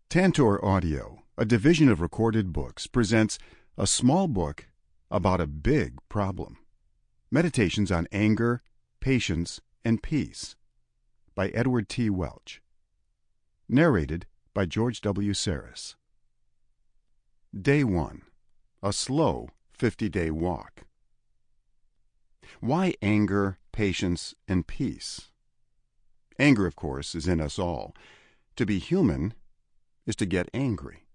Tantor Audio, a division of Recorded Books, presents a small book about a big problem. Meditations on Anger, Patience, and Peace by Edward T. Welch. Narrated by George W. Sarris. Day 1. A slow 50-day walk. Why anger, patience, and peace? Anger, of course, is in us all. To be human is to get angry.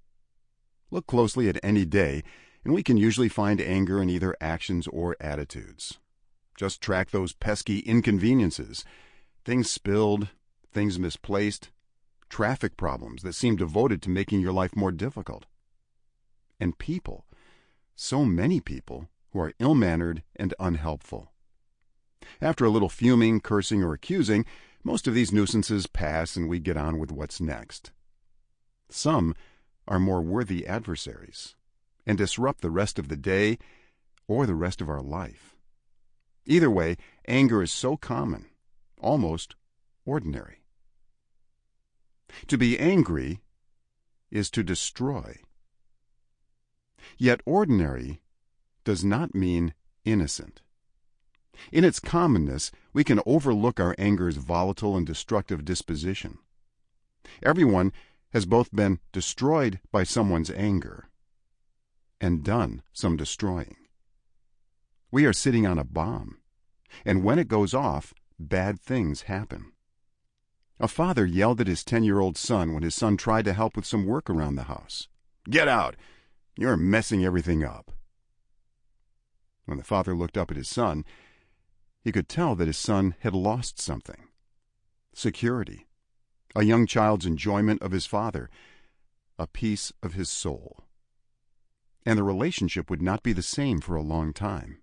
Look closely at any day, and we can usually find anger in either actions or attitudes. Just track those pesky inconveniences. Things spilled, things misplaced, traffic problems that seem devoted to making your life more difficult. And people, so many people, who are ill-mannered and unhelpful. After a little fuming, cursing, or accusing, most of these nuisances pass and we get on with what's next. Some are more worthy adversaries and disrupt the rest of the day or the rest of our life. Either way, anger is so common, almost ordinary. To be angry is to destroy. Yet ordinary does not mean innocent. In its commonness, we can overlook our anger's volatile and destructive disposition. Everyone has both been destroyed by someone's anger and done some destroying. We are sitting on a bomb, and when it goes off, bad things happen. A father yelled at his 10-year-old son when his son tried to help with some work around the house. "Get out! You're messing everything up." When the father looked up at his son, he could tell that his son had lost something. Security, a young child's enjoyment of his father, a piece of his soul. And the relationship would not be the same for a long time.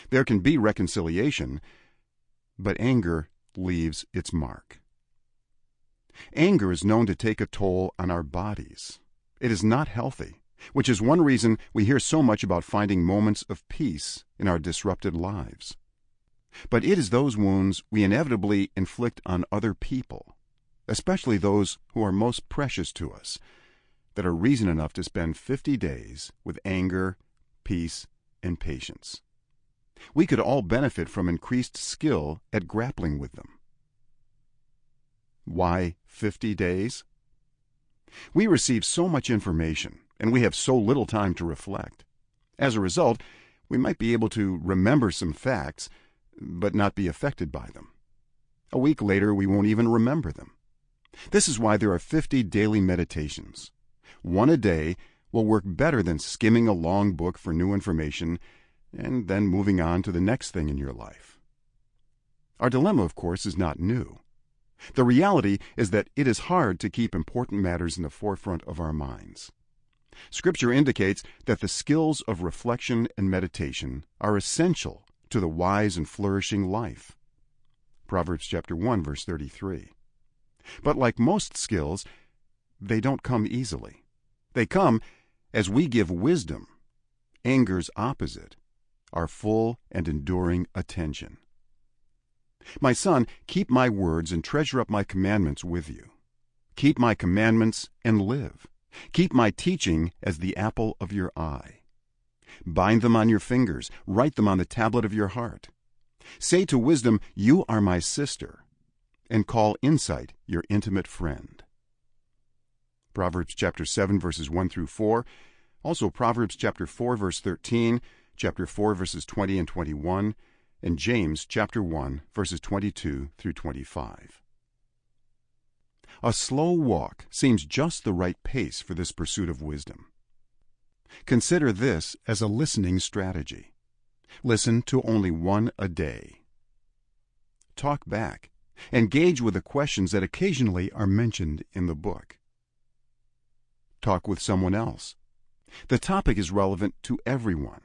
There can be reconciliation, but anger leaves its mark. Anger is known to take a toll on our bodies. It is not healthy, which is one reason we hear so much about finding moments of peace in our disrupted lives. But it is those wounds we inevitably inflict on other people, especially those who are most precious to us, that are reason enough to spend 50 days with anger, peace, and patience. We could all benefit from increased skill at grappling with them. Why 50 days? We receive so much information, and we have so little time to reflect. As a result, we might be able to remember some facts, but not be affected by them. A week later, we won't even remember them. This is why there are 50 daily meditations. One a day will work better than skimming a long book for new information and then moving on to the next thing in your life. Our dilemma, of course, is not new. The reality is that it is hard to keep important matters in the forefront of our minds. Scripture indicates that the skills of reflection and meditation are essential to the wise and flourishing life. Proverbs chapter 1, verse 33. But like most skills, they don't come easily. They come as we give wisdom, anger's opposite, our full and enduring attention. My son, keep my words and treasure up my commandments with you. Keep my commandments and live. Keep my teaching as the apple of your eye. Bind them on your fingers, write them on the tablet of your heart. Say to wisdom, "You are my sister," and call insight your intimate friend. Proverbs chapter 7, verses 1 through 4, also Proverbs chapter 4, verse 13, chapter 4, verses 20 and 21, and James chapter 1, verses 22 through 25. A slow walk seems just the right pace for this pursuit of wisdom. Consider this as a listening strategy. Listen to only one a day. Talk back. Engage with the questions that occasionally are mentioned in the book. Talk with someone else. The topic is relevant to everyone,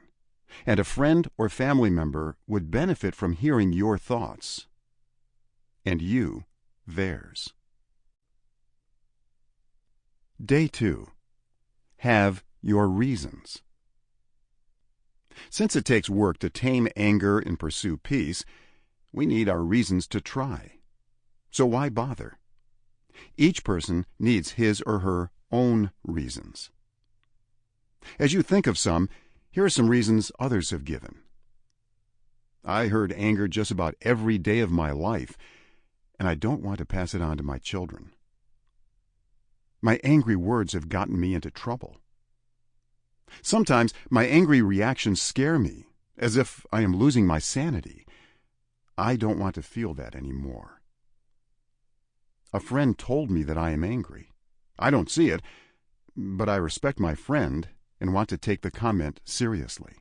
and a friend or family member would benefit from hearing your thoughts, and you theirs. Day 2. Have your reasons. Since it takes work to tame anger and pursue peace, we need our reasons to try. So why bother? Each person needs his or her own reasons. As you think of some, here are some reasons others have given. I heard anger just about every day of my life, and I don't want to pass it on to my children. My angry words have gotten me into trouble. Sometimes my angry reactions scare me, as if I am losing my sanity. I don't want to feel that anymore. A friend told me that I am angry. I don't see it, but I respect my friend and want to take the comment seriously.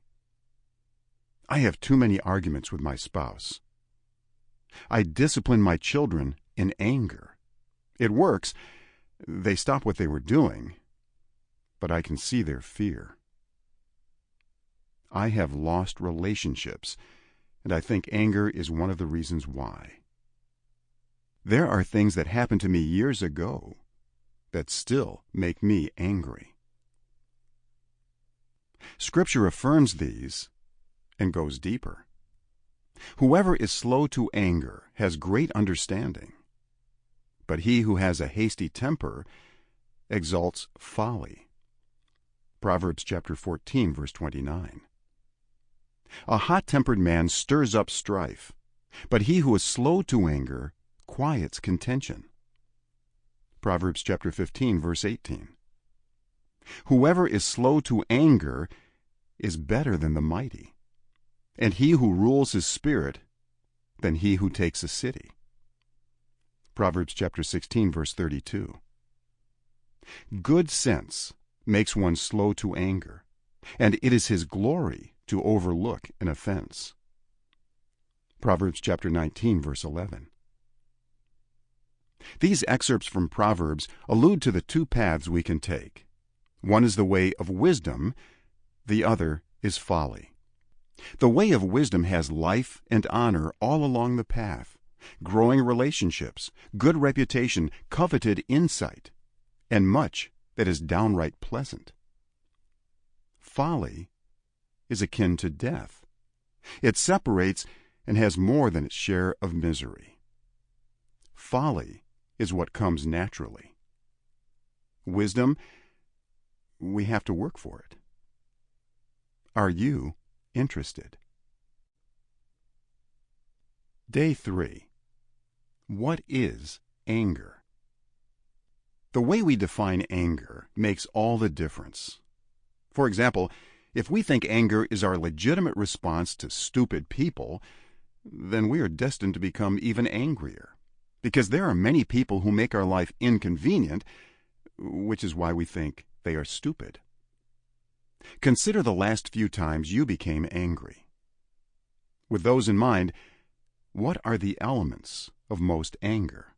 I have too many arguments with my spouse. I discipline my children in anger. It works. They stop what they were doing, but I can see their fear. I have lost relationships, and I think anger is one of the reasons why. There are things that happened to me years ago that still make me angry. Scripture affirms these and goes deeper. Whoever is slow to anger has great understanding, but he who has a hasty temper exalts folly. Proverbs chapter 14, verse 29. A hot-tempered man stirs up strife, but he who is slow to anger quiets contention. Proverbs chapter 15, verse 18. Whoever is slow to anger is better than the mighty, and he who rules his spirit than he who takes a city. Proverbs chapter 16, verse 32. Good sense makes one slow to anger, and it is his glory to overlook an offense. Proverbs chapter 19, verse 11. These excerpts from Proverbs allude to the two paths we can take. One is the way of wisdom, the other is folly. The way of wisdom has life and honor all along the path, growing relationships, good reputation, coveted insight, and much that is downright pleasant. Folly is akin to death. It separates and has more than its share of misery. Folly is what comes naturally. Wisdom, we have to work for it. Are you interested? Day 3. What is anger? The way we define anger makes all the difference. For example, if we think anger is our legitimate response to stupid people, then we are destined to become even angrier, because there are many people who make our life inconvenient, which is why we think they are stupid. Consider the last few times you became angry. With those in mind, what are the elements of most anger?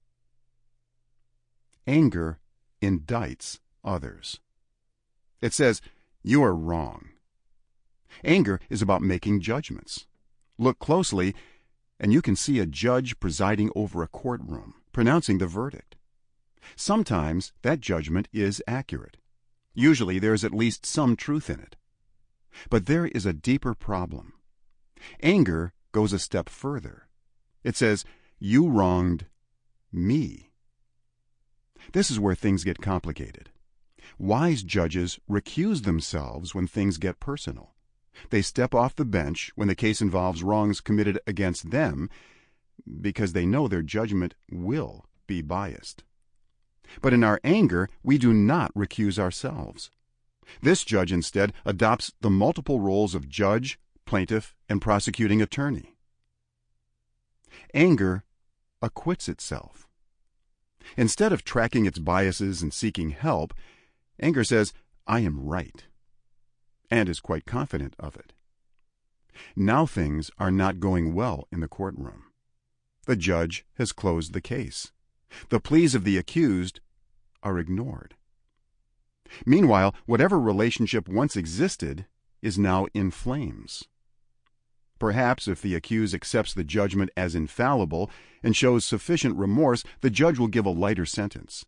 Anger indicts others. It says, "You are wrong." Anger is about making judgments. Look closely, and you can see a judge presiding over a courtroom, pronouncing the verdict. Sometimes that judgment is accurate. Usually there is at least some truth in it. But there is a deeper problem. Anger goes a step further. It says, "You wronged me." This is where things get complicated. Wise judges recuse themselves when things get personal. They step off the bench when the case involves wrongs committed against them because they know their judgment will be biased. But in our anger, we do not recuse ourselves. This judge instead adopts the multiple roles of judge, plaintiff, and prosecuting attorney. Anger acquits itself. Instead of tracking its biases and seeking help, anger says, "I am right," and is quite confident of it. Now things are not going well in the courtroom. The judge has closed the case. The pleas of the accused are ignored. Meanwhile, whatever relationship once existed is now in flames. Perhaps if the accused accepts the judgment as infallible and shows sufficient remorse, the judge will give a lighter sentence.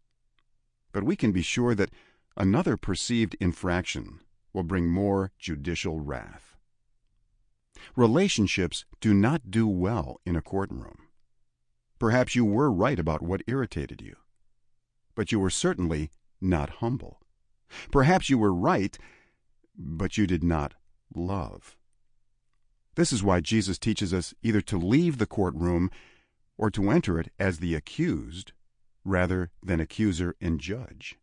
But we can be sure that another perceived infraction will bring more judicial wrath. Relationships do not do well in a courtroom. Perhaps you were right about what irritated you. but you were certainly not humble. Perhaps you were right, but you did not love. This is why Jesus teaches us either to leave the courtroom or to enter it as the accused rather than accuser and judge.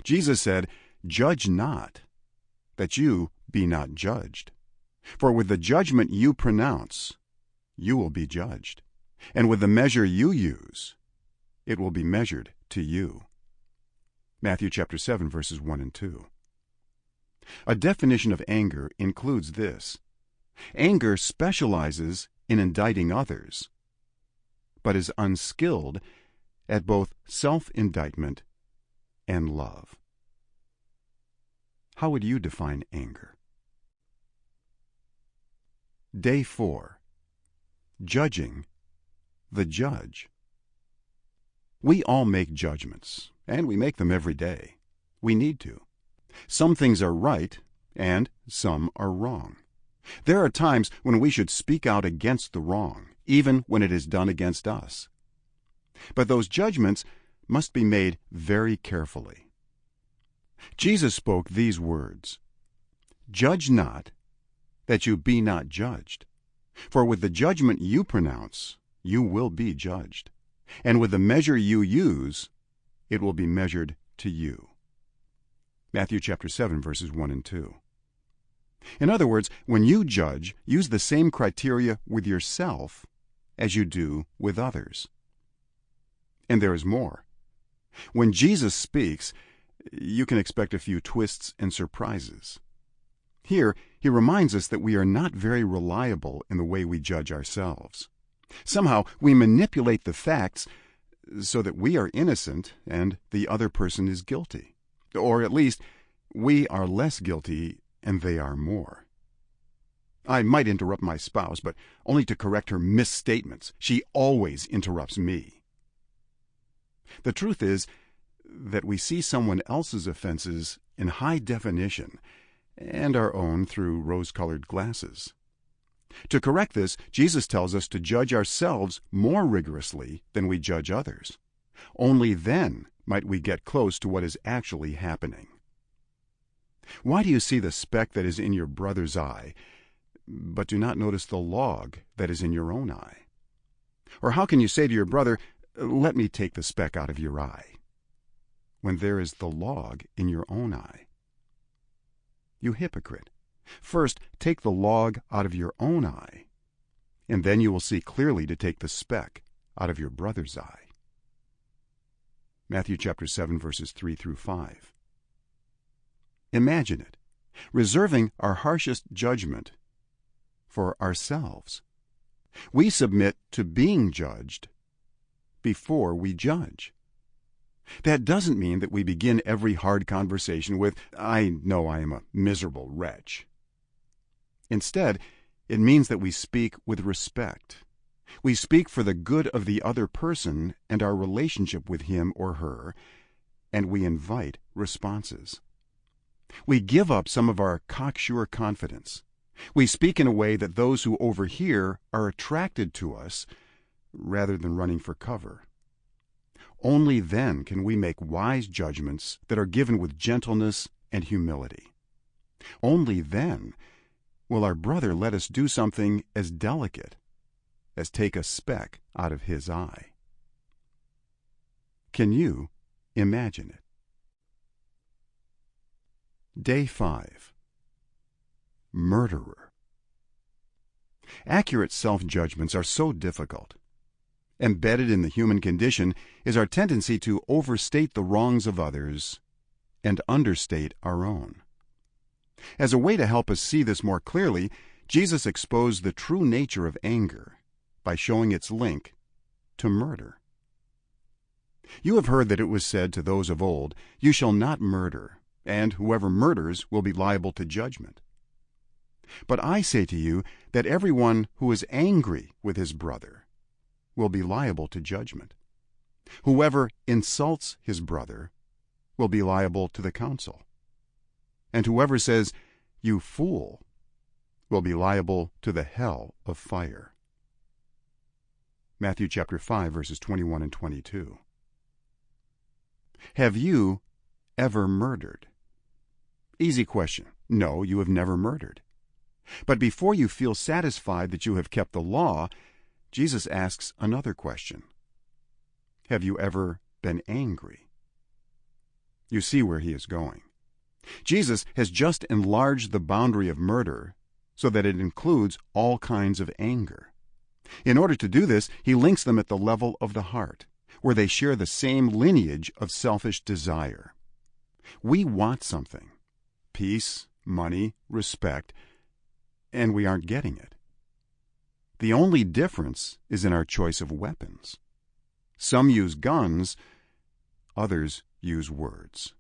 Jesus said, "Judge not, that you be not judged. For with the judgment you pronounce, you will be judged. And with the measure you use, it will be measured to you." Matthew chapter 7, verses 1 and 2. A definition of anger includes this: anger specializes in indicting others, but is unskilled at both self-indictment and love. How would you define anger? Day 4. Judging the judge. We all make judgments, and we make them every day. We need to. Some things are right, and some are wrong. There are times when we should speak out against the wrong, even when it is done against us. But those judgments must be made very carefully. Jesus spoke these words, "Judge not, that you be not judged. For with the judgment you pronounce, you will be judged. And with the measure you use, it will be measured to you." Matthew chapter 7, verses 1 and 2. In other words, when you judge, use the same criteria with yourself as you do with others. And there is more. When Jesus speaks, you can expect a few twists and surprises. Here, he reminds us that we are not very reliable in the way we judge ourselves. Somehow, we manipulate the facts so that we are innocent and the other person is guilty. Or at least, we are less guilty and they are more. I might interrupt my spouse, but only to correct her misstatements. She always interrupts me. The truth is that we see someone else's offenses in high definition and our own through rose-colored glasses. To correct this, Jesus tells us to judge ourselves more rigorously than we judge others. Only then might we get close to what is actually happening. Why do you see the speck that is in your brother's eye, but do not notice the log that is in your own eye? Or how can you say to your brother, "Let me take the speck out of your eye," when there is the log in your own eye? You hypocrite! First, take the log out of your own eye, and then you will see clearly to take the speck out of your brother's eye. Matthew chapter 7, verses 3 through 5. Imagine it, reserving our harshest judgment for ourselves. We submit to being judged before we judge. That doesn't mean that we begin every hard conversation with, "I know I am a miserable wretch." Instead, it means that we speak with respect. We speak for the good of the other person and our relationship with him or her, and we invite responses. We give up some of our cocksure confidence. We speak in a way that those who overhear are attracted to us rather than running for cover. Only then can we make wise judgments that are given with gentleness and humility. Only then will our brother let us do something as delicate as take a speck out of his eye. Can you imagine it? Day 5. Murderer. Accurate self-judgments are so difficult. Embedded in the human condition is our tendency to overstate the wrongs of others and understate our own. As a way to help us see this more clearly, Jesus exposed the true nature of anger by showing its link to murder. You have heard that it was said to those of old, "You shall not murder, and whoever murders will be liable to judgment." But I say to you that everyone who is angry with his brother will be liable to judgment. Whoever insults his brother will be liable to the council. And whoever says, "You fool," will be liable to the hell of fire. Matthew chapter 5, verses 21 and 22. Have you ever murdered? Easy question. No, you have never murdered. But before you feel satisfied that you have kept the law, Jesus asks another question. Have you ever been angry? You see where he is going. Jesus has just enlarged the boundary of murder so that it includes all kinds of anger. In order to do this, he links them at the level of the heart, where they share the same lineage of selfish desire. We want something, peace, money, respect, and we aren't getting it. The only difference is in our choice of weapons. Some use guns, others use words.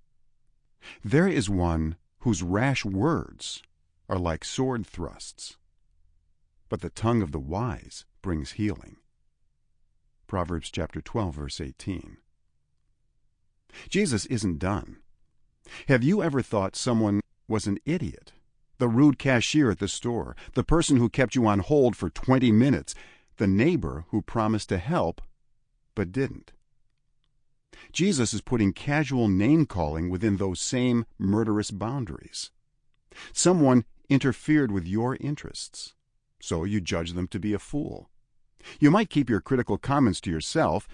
There is one whose rash words are like sword thrusts, but the tongue of the wise brings healing. Proverbs chapter 12, verse 18. Jesus isn't done. Have you ever thought someone was an idiot? The rude cashier at the store, the person who kept you on hold for 20 minutes, the neighbor who promised to help but didn't. Jesus is putting casual name-calling within those same murderous boundaries. Someone interfered with your interests, so you judge them to be a fool. You might keep your critical comments to yourself,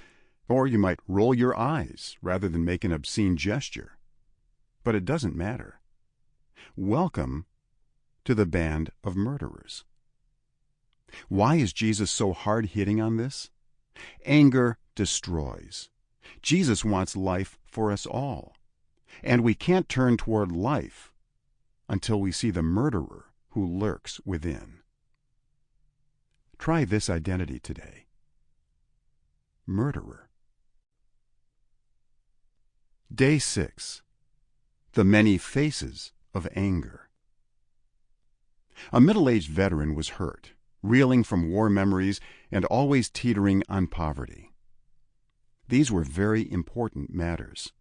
or you might roll your eyes rather than make an obscene gesture. But it doesn't matter. Welcome to the band of murderers. Why is Jesus so hard-hitting on this? Anger destroys. Jesus wants life for us all. And we can't turn toward life until we see the murderer who lurks within. Try this identity today. Murderer. Day 6. The many faces of anger. A middle-aged veteran was hurt, reeling from war memories and always teetering on poverty. These were very important matters.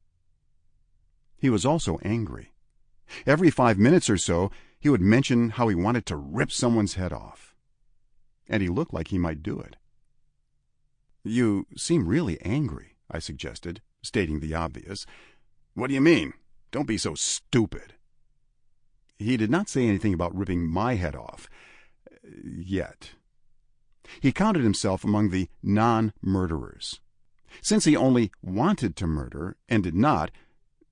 He was also angry. Every 5 minutes or so, he would mention how he wanted to rip someone's head off. And he looked like he might do it. "You seem really angry," I suggested, stating the obvious. "What do you mean? Don't be so stupid." He did not say anything about ripping my head off. Yet. He counted himself among the non-murderers. Since he only wanted to murder and did not,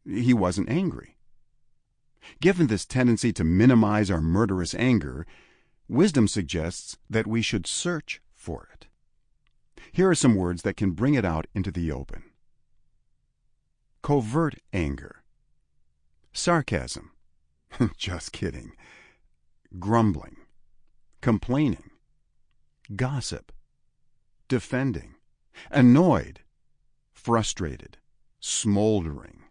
he wasn't angry. Given this tendency to minimize our murderous anger, wisdom suggests that we should search for it. Here are some words that can bring it out into the open. Covert anger. Sarcasm. Just kidding. Grumbling. Complaining. Gossip. Defending. Annoyed. Frustrated. Smoldering.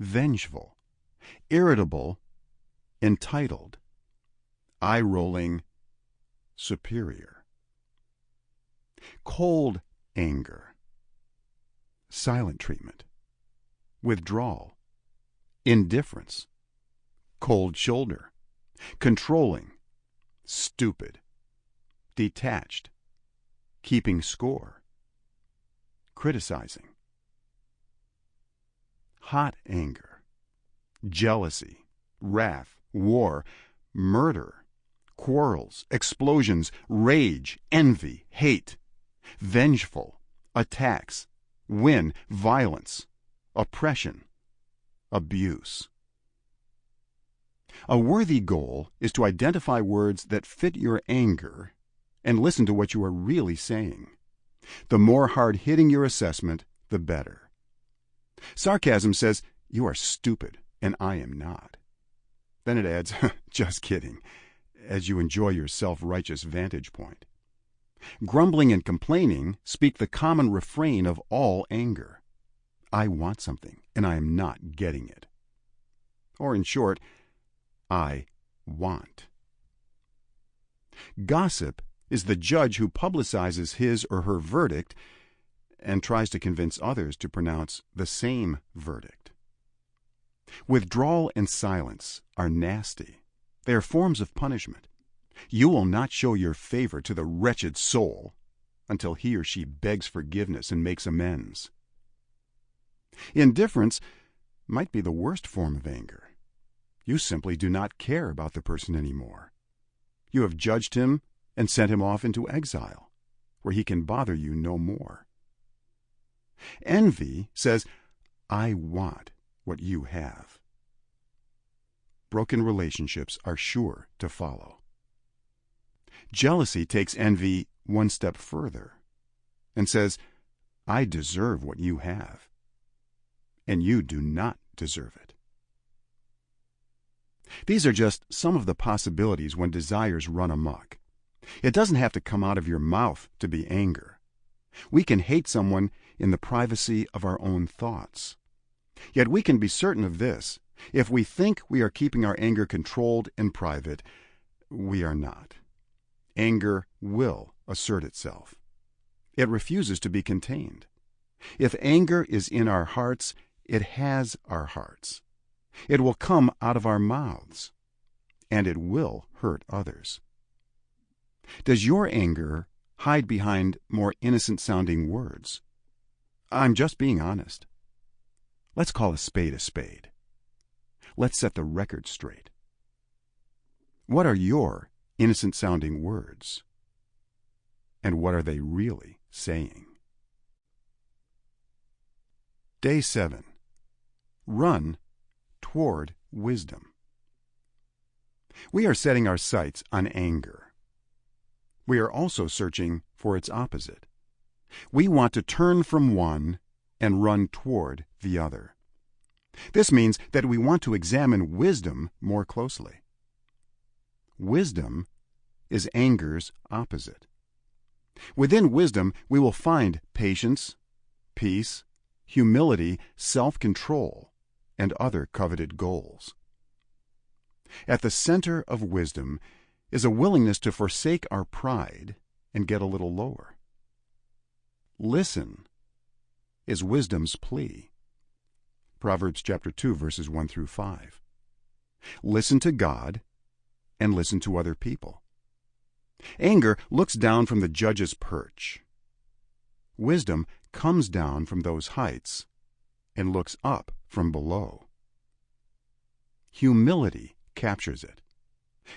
Vengeful. Irritable. Entitled. Eye-rolling. Superior. Cold anger. Silent treatment. Withdrawal. Indifference. Cold shoulder. Controlling. Stupid. Detached. Keeping score. Criticizing. Hot anger. Jealousy. Wrath. War. Murder. Quarrels. Explosions. Rage. Envy. Hate. Vengeful. Attacks. Win. Violence. Oppression. Abuse. A worthy goal is to identify words that fit your anger and listen to what you are really saying. The more hard-hitting your assessment, the better. Sarcasm says, "You are stupid, and I am not." Then it adds, "Just kidding," as you enjoy your self-righteous vantage point. Grumbling and complaining speak the common refrain of all anger. I want something, and I am not getting it. Or in short, I want. Gossip is the judge who publicizes his or her verdict and tries to convince others to pronounce the same verdict. Withdrawal and silence are nasty. They are forms of punishment. You will not show your favor to the wretched soul until he or she begs forgiveness and makes amends. Indifference might be the worst form of anger. You simply do not care about the person anymore. You have judged him and sent him off into exile, where he can bother you no more. Envy says, I want what you have. Broken relationships are sure to follow. Jealousy takes envy one step further and says, I deserve what you have, and you do not deserve it. These are just some of the possibilities when desires run amok. It doesn't have to come out of your mouth to be anger. We can hate someone in the privacy of our own thoughts. Yet we can be certain of this: if we think we are keeping our anger controlled in private, we are not. Anger will assert itself. It refuses to be contained. If anger is in our hearts, it has our hearts. It will come out of our mouths, and it will hurt others. Does your anger hide behind more innocent-sounding words? I'm just being honest. Let's call a spade a spade. Let's set the record straight. What are your innocent-sounding words? And what are they really saying? Day 7. Run toward wisdom. We are setting our sights on anger. We are also searching for its opposite. We want to turn from one and run toward the other. This means that we want to examine wisdom more closely. Wisdom is anger's opposite. Within wisdom, we will find patience, peace, humility, self-control, and other coveted goals. At the center of wisdom is a willingness to forsake our pride and get a little lower. Listen is wisdom's plea. Proverbs chapter 2, verses 1 through 5. Listen to God and listen to other people. Anger looks down from the judge's perch. Wisdom comes down from those heights and looks up from below. Humility captures it.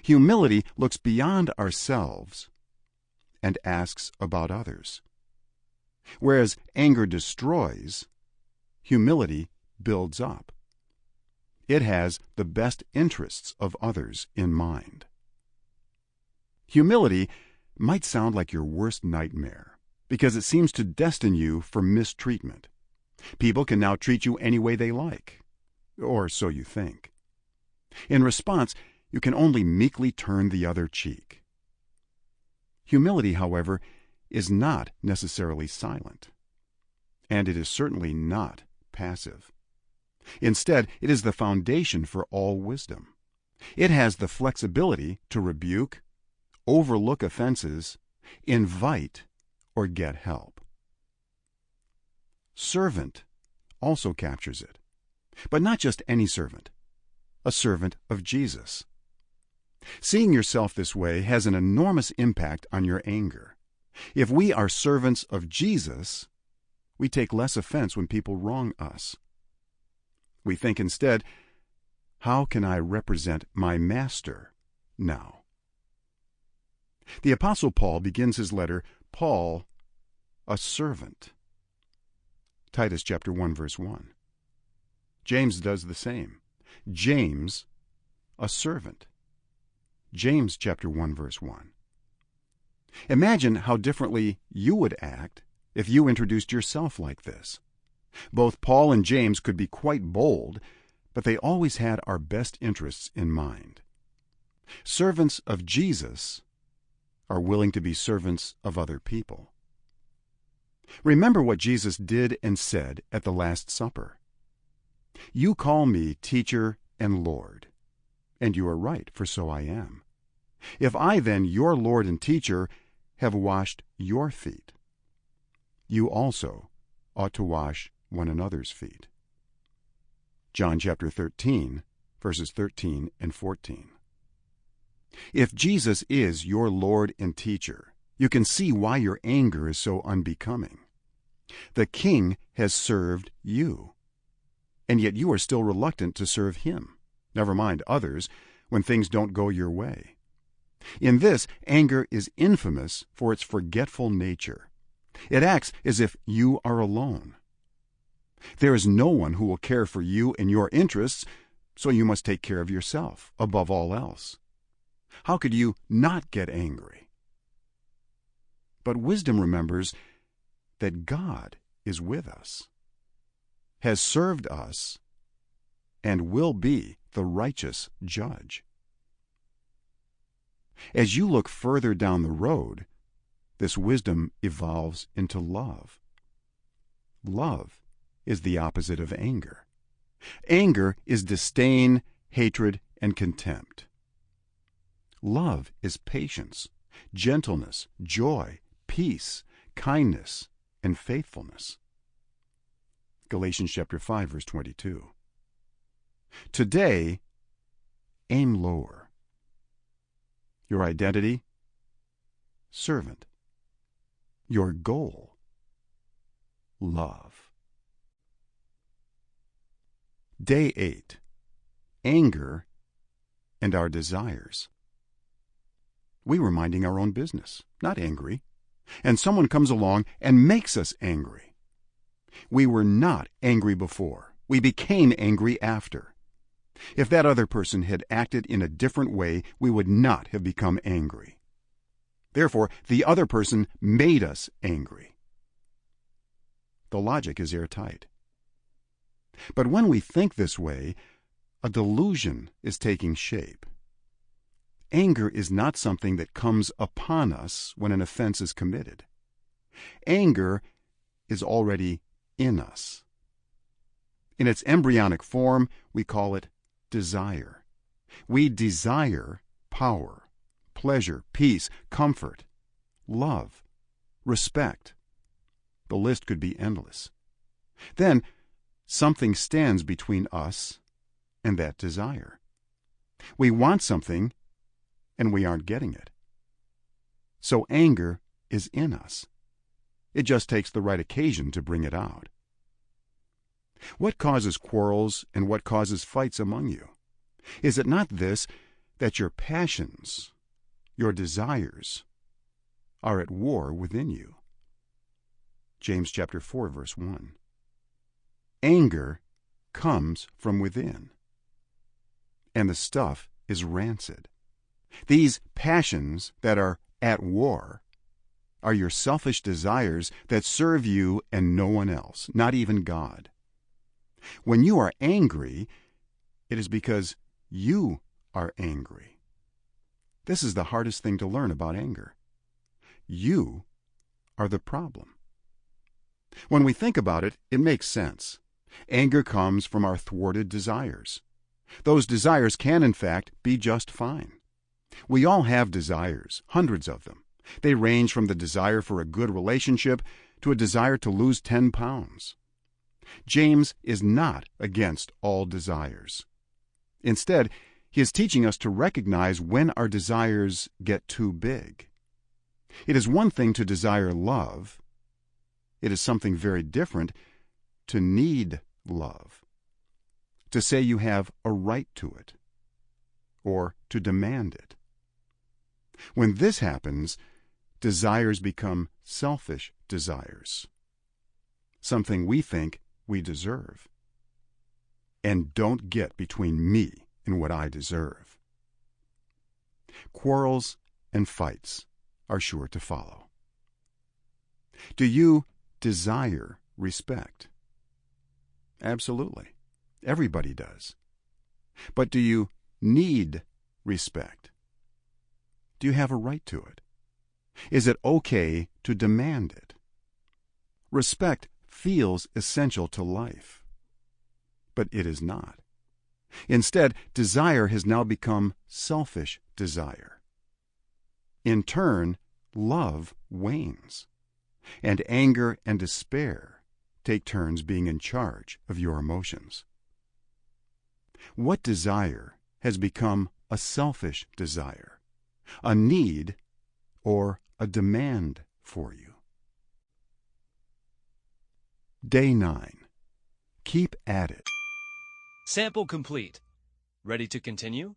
Humility looks beyond ourselves and asks about others. Whereas anger destroys, humility builds up. It has the best interests of others in mind. Humility might sound like your worst nightmare because it seems to destine you for mistreatment. People can now treat you any way they like, or so you think. In response, you can only meekly turn the other cheek. Humility, however, is not necessarily silent, and it is certainly not passive. Instead, it is the foundation for all wisdom. It has the flexibility to rebuke, overlook offenses, invite, or get help. Servant also captures it, but not just any servant, a servant of Jesus. Seeing yourself this way has an enormous impact on your anger. If we are servants of Jesus, we take less offense when people wrong us. We think instead, how can I represent my master now? The Apostle Paul begins his letter, Paul, a servant. Titus chapter 1, verse 1. James does the same. James, a servant. James chapter 1, verse 1. Imagine how differently you would act if you introduced yourself like this. Both Paul and James could be quite bold, but they always had our best interests in mind. Servants of Jesus are willing to be servants of other people. Remember what Jesus did and said at the Last Supper. You call me teacher and Lord, and you are right, for so I am. If I then, your Lord and teacher, have washed your feet, you also ought to wash one another's feet. John chapter 13, verses 13 and 14. If Jesus is your Lord and teacher, you can see why your anger is so unbecoming. The King has served you. and yet you are still reluctant to serve Him, never mind others, when things don't go your way. In this, anger is infamous for its forgetful nature. It acts as if you are alone. There is no one who will care for you and your interests, so you must take care of yourself above all else. How could you not get angry? But wisdom remembers that God is with us, has served us, and will be the righteous judge. As you look further down the road, this wisdom evolves into love. Love is the opposite of anger. Anger is disdain, hatred, and contempt. Love is patience, gentleness, joy, peace, kindness, and faithfulness. Galatians chapter 5, verse 22. Today, aim lower. Your identity? Servant. Your goal? Love. Day 8. Anger and our desires. We were minding our own business, not angry, and someone comes along and makes us angry. We were not angry before. We became angry after. If that other person had acted in a different way, we would not have become angry. Therefore, the other person made us angry. The logic is airtight. But when we think this way, a delusion is taking shape. Anger is not something that comes upon us when an offense is committed. Anger is already in us. In its embryonic form, we call it desire. We desire power, pleasure, peace, comfort, love, respect. The list could be endless. Then, something stands between us and that desire. We want something, and we aren't getting it. So anger is in us. It just takes the right occasion to bring it out. What causes quarrels and what causes fights among you? Is it not this, that your passions, your desires, are at war within you? James chapter 4, verse 1. Anger comes from within, and the stuff is rancid. These passions that are at war are your selfish desires that serve you and no one else, not even God. When you are angry, it is because you are angry. This is the hardest thing to learn about anger. You are the problem. When we think about it, it makes sense. Anger comes from our thwarted desires. Those desires can, in fact, be just fine. We all have desires, hundreds of them. They range from the desire for a good relationship to a desire to lose 10 pounds. James is not against all desires. Instead, he is teaching us to recognize when our desires get too big. It is one thing to desire love. It is something very different to need love, to say you have a right to it, or to demand it. When this happens, desires become selfish desires, something we think we deserve, and don't get between me and what I deserve. Quarrels and fights are sure to follow. Do you desire respect? Absolutely. Everybody does. But do you need respect? Do you have a right to it? Is it okay to demand it? Respect feels essential to life, but it is not. Instead, desire has now become selfish desire. In turn, love wanes, and anger and despair take turns being in charge of your emotions. What desire has become a selfish desire, a need, or a demand for you? Day 9. Keep at it. Sample complete. Ready to continue?